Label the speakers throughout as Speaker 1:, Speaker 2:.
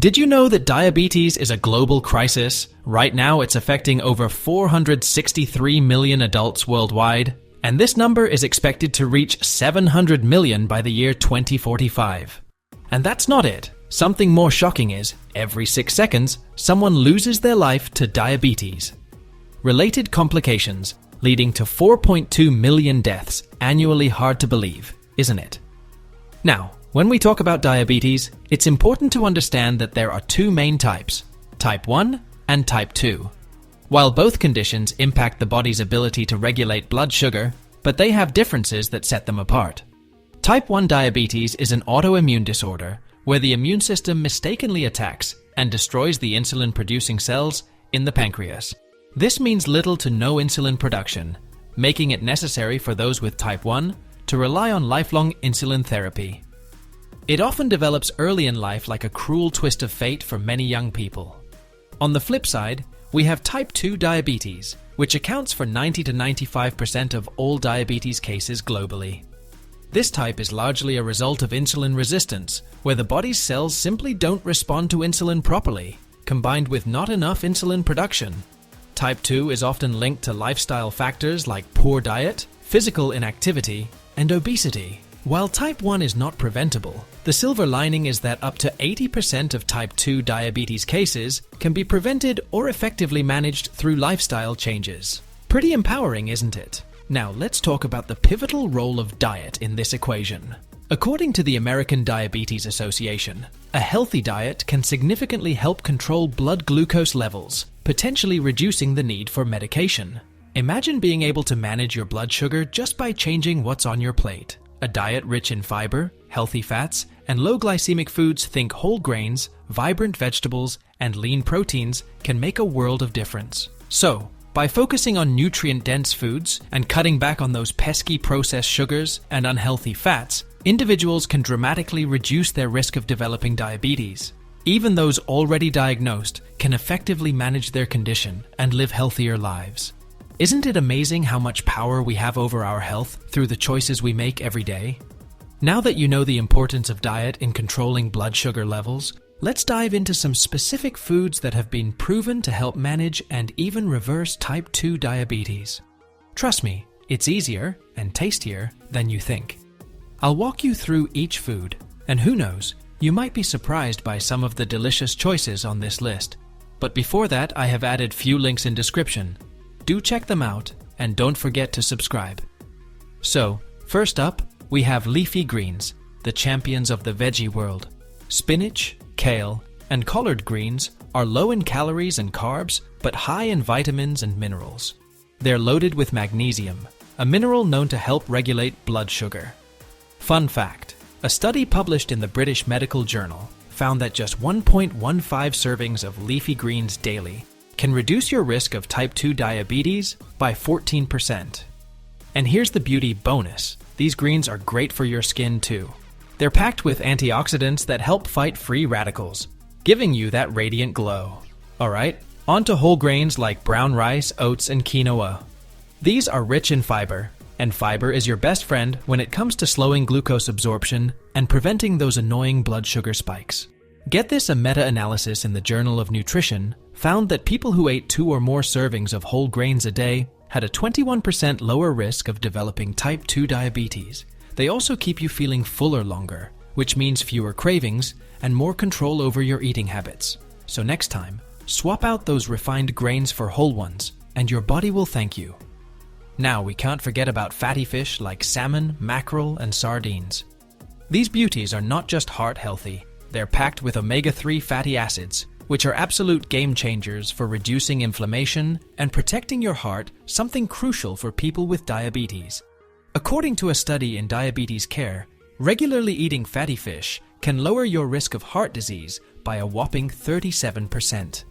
Speaker 1: Did you know that diabetes is a global crisis? Right now, it's affecting over 463 million adults worldwide, and this number is expected to reach 700 million by the year 2045. And that's not it. Something more shocking is, every 6 seconds, someone loses their life to diabetes. Related complications, leading to 4.2 million deaths annually. Hard to believe, isn't it? Now, when we talk about diabetes, it's important to understand that there are two main types, type 1 and type 2. While both conditions impact the body's ability to regulate blood sugar, but they have differences that set them apart. Type 1 diabetes is an autoimmune disorder where the immune system mistakenly attacks and destroys the insulin-producing cells in the pancreas. This means little to no insulin production, making it necessary for those with type 1 to rely on lifelong insulin therapy. It often develops early in life like a cruel twist of fate for many young people. On the flip side, we have type 2 diabetes, which accounts for 90 to 95% of all diabetes cases globally. This type is largely a result of insulin resistance, where the body's cells simply don't respond to insulin properly, combined with not enough insulin production. Type 2 is often linked to lifestyle factors like poor diet, physical inactivity, and obesity. While type 1 is not preventable, the silver lining is that up to 80% of type 2 diabetes cases can be prevented or effectively managed through lifestyle changes. Pretty empowering, isn't it? Now let's talk about the pivotal role of diet in this equation. According to the American Diabetes Association, a healthy diet can significantly help control blood glucose levels, potentially reducing the need for medication. Imagine being able to manage your blood sugar just by changing what's on your plate. A diet rich in fiber, healthy fats, and low glycemic foods, think whole grains, vibrant vegetables, and lean proteins, can make a world of difference. So, by focusing on nutrient-dense foods and cutting back on those pesky processed sugars and unhealthy fats, individuals can dramatically reduce their risk of developing diabetes. Even those already diagnosed can effectively manage their condition and live healthier lives. Isn't it amazing how much power we have over our health through the choices we make every day? Now that you know the importance of diet in controlling blood sugar levels, let's dive into some specific foods that have been proven to help manage and even reverse type 2 diabetes. Trust me, it's easier and tastier than you think. I'll walk you through each food, and who knows, you might be surprised by some of the delicious choices on this list. But before that, I have added few links in description. Do check them out, and don't forget to subscribe. So, first up, we have leafy greens, the champions of the veggie world. Spinach, kale, and collard greens are low in calories and carbs, but high in vitamins and minerals. They're loaded with magnesium, a mineral known to help regulate blood sugar. Fun fact, a study published in the British Medical Journal found that just 1.15 servings of leafy greens daily can reduce your risk of type 2 diabetes by 14%. And here's the beauty bonus. These greens are great for your skin too. They're packed with antioxidants that help fight free radicals, giving you that radiant glow. Alright, on to whole grains like brown rice, oats, and quinoa. These are rich in fiber, and fiber is your best friend when it comes to slowing glucose absorption and preventing those annoying blood sugar spikes. Get this, a meta-analysis in the Journal of Nutrition found that people who ate 2 or more servings of whole grains a day had a 21% lower risk of developing type 2 diabetes. They also keep you feeling fuller longer, which means fewer cravings and more control over your eating habits. So next time, swap out those refined grains for whole ones, and your body will thank you. Now we can't forget about fatty fish like salmon, mackerel, and sardines. These beauties are not just heart healthy, they're packed with omega-3 fatty acids, which are absolute game changers for reducing inflammation and protecting your heart, something crucial for people with diabetes. According to a study in Diabetes Care, regularly eating fatty fish can lower your risk of heart disease by a whopping 37%.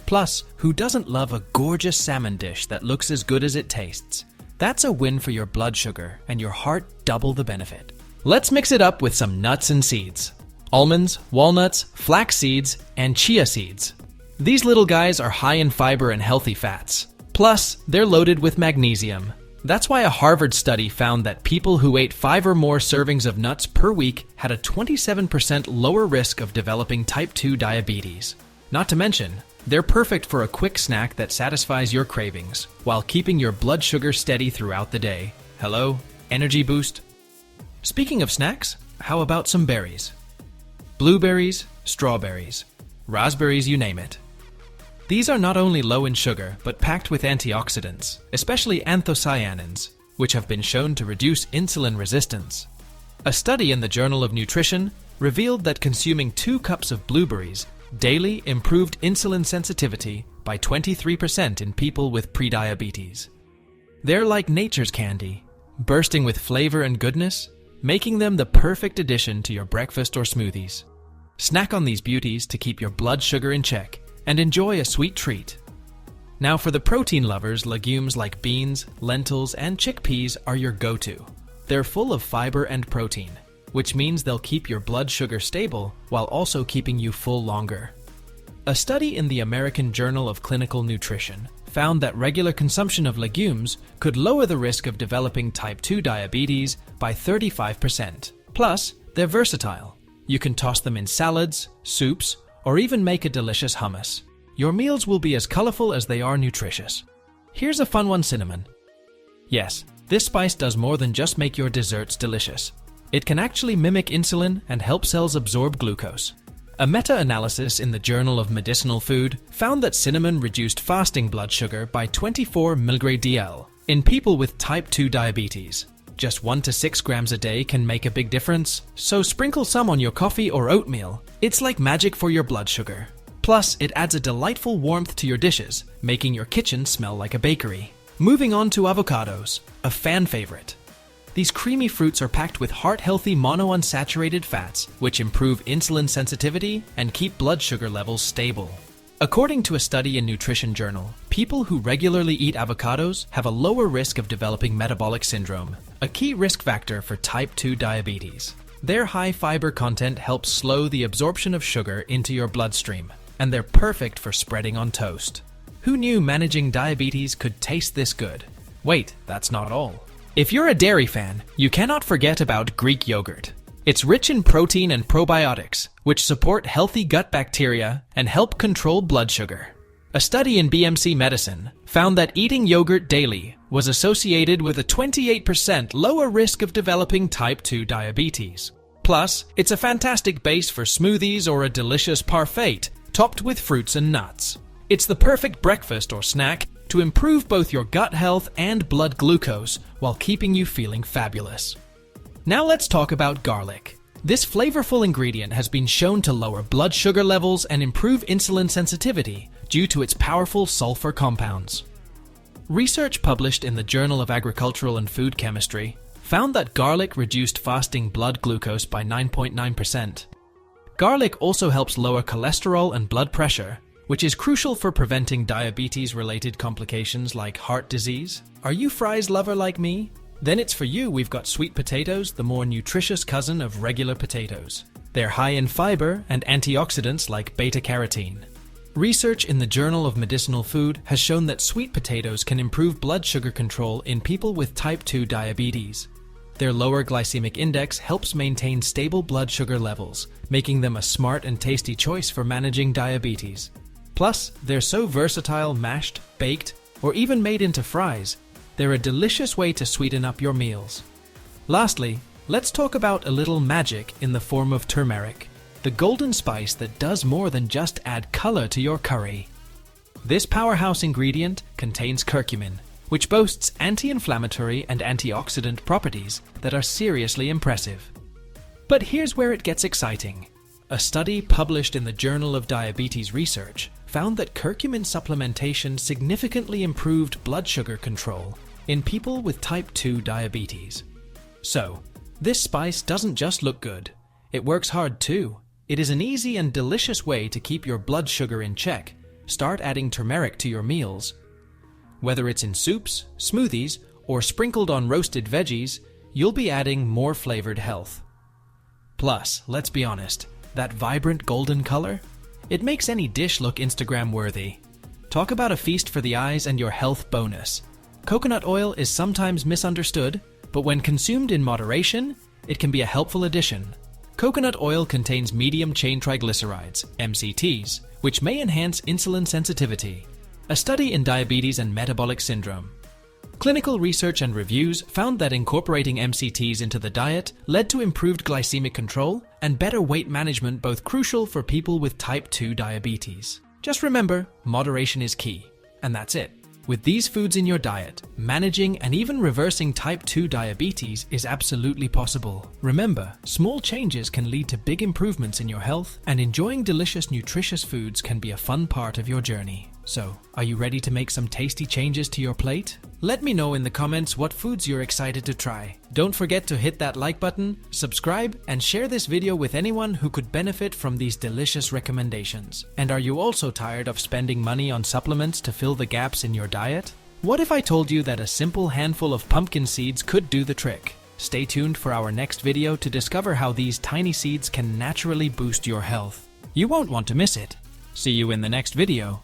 Speaker 1: Plus, who doesn't love a gorgeous salmon dish that looks as good as it tastes? That's a win for your blood sugar and your heart, double the benefit. Let's mix it up with some nuts and seeds. Almonds, walnuts, flax seeds, and chia seeds. These little guys are high in fiber and healthy fats. Plus, they're loaded with magnesium. That's why a Harvard study found that people who ate 5 or more servings of nuts per week had a 27% lower risk of developing type 2 diabetes. Not to mention, they're perfect for a quick snack that satisfies your cravings while keeping your blood sugar steady throughout the day. Hello, energy boost. Speaking of snacks, how about some berries? Blueberries, strawberries, raspberries, you name it. These are not only low in sugar, but packed with antioxidants, especially anthocyanins, which have been shown to reduce insulin resistance. A study in the Journal of Nutrition revealed that consuming 2 cups of blueberries daily improved insulin sensitivity by 23% in people with prediabetes. They're like nature's candy, bursting with flavor and goodness, making them the perfect addition to your breakfast or smoothies. Snack on these beauties to keep your blood sugar in check and enjoy a sweet treat. Now for the protein lovers, legumes like beans, lentils, and chickpeas are your go-to. They're full of fiber and protein, which means they'll keep your blood sugar stable while also keeping you full longer. A study in the American Journal of Clinical Nutrition found that regular consumption of legumes could lower the risk of developing type 2 diabetes by 35%. Plus, they're versatile. You can toss them in salads, soups, or even make a delicious hummus. Your meals will be as colorful as they are nutritious. Here's a fun one: cinnamon. Yes, this spice does more than just make your desserts delicious. It can actually mimic insulin and help cells absorb glucose. A meta-analysis in the Journal of Medicinal Food found that cinnamon reduced fasting blood sugar by 24 mg/dl in people with type 2 diabetes. Just 1 to 6 grams a day can make a big difference, so sprinkle some on your coffee or oatmeal. It's like magic for your blood sugar. Plus, it adds a delightful warmth to your dishes, making your kitchen smell like a bakery. Moving on to avocados, a fan favorite. These creamy fruits are packed with heart-healthy monounsaturated fats, which improve insulin sensitivity and keep blood sugar levels stable. According to a study in Nutrition Journal, people who regularly eat avocados have a lower risk of developing metabolic syndrome, a key risk factor for type 2 diabetes. Their high fiber content helps slow the absorption of sugar into your bloodstream, and they're perfect for spreading on toast. Who knew managing diabetes could taste this good? Wait, that's not all. If you're a dairy fan, you cannot forget about Greek yogurt. It's rich in protein and probiotics, which support healthy gut bacteria and help control blood sugar. A study in BMC Medicine found that eating yogurt daily was associated with a 28% lower risk of developing type 2 diabetes. Plus, it's a fantastic base for smoothies or a delicious parfait topped with fruits and nuts. It's the perfect breakfast or snack to improve both your gut health and blood glucose while keeping you feeling fabulous. Now let's talk about garlic. This flavorful ingredient has been shown to lower blood sugar levels and improve insulin sensitivity due to its powerful sulfur compounds. Research published in the Journal of Agricultural and Food Chemistry found that garlic reduced fasting blood glucose by 9.9%. Garlic also helps lower cholesterol and blood pressure, which is crucial for preventing diabetes-related complications like heart disease. Are you fries lover like me? Then it's for you. We've got sweet potatoes, the more nutritious cousin of regular potatoes. They're high in fiber and antioxidants like beta-carotene. Research in the Journal of Medicinal Food has shown that sweet potatoes can improve blood sugar control in people with type 2 diabetes. Their lower glycemic index helps maintain stable blood sugar levels, making them a smart and tasty choice for managing diabetes. Plus, they're so versatile, mashed, baked, or even made into fries. They're a delicious way to sweeten up your meals. Lastly, let's talk about a little magic in the form of turmeric, the golden spice that does more than just add color to your curry. This powerhouse ingredient contains curcumin, which boasts anti-inflammatory and antioxidant properties that are seriously impressive. But here's where it gets exciting. A study published in the Journal of Diabetes Research found that curcumin supplementation significantly improved blood sugar control in people with type 2 diabetes. So, this spice doesn't just look good, it works hard too. It is an easy and delicious way to keep your blood sugar in check. Start adding turmeric to your meals. Whether it's in soups, smoothies, or sprinkled on roasted veggies, you'll be adding more flavored health. Plus, let's be honest, that vibrant golden color? It makes any dish look Instagram-worthy. Talk about a feast for the eyes and your health bonus. Coconut oil is sometimes misunderstood, but when consumed in moderation, it can be a helpful addition. Coconut oil contains medium-chain triglycerides, MCTs, which may enhance insulin sensitivity. A study in diabetes and metabolic syndrome. Clinical research and reviews found that incorporating MCTs into the diet led to improved glycemic control and better weight management, both crucial for people with type 2 diabetes. Just remember, moderation is key, and that's it. With these foods in your diet, managing and even reversing type 2 diabetes is absolutely possible. Remember, small changes can lead to big improvements in your health, and enjoying delicious, nutritious foods can be a fun part of your journey. So, are you ready to make some tasty changes to your plate? Let me know in the comments what foods you're excited to try. Don't forget to hit that like button, subscribe, and share this video with anyone who could benefit from these delicious recommendations. And are you also tired of spending money on supplements to fill the gaps in your diet? What if I told you that a simple handful of pumpkin seeds could do the trick? Stay tuned for our next video to discover how these tiny seeds can naturally boost your health. You won't want to miss it. See you in the next video.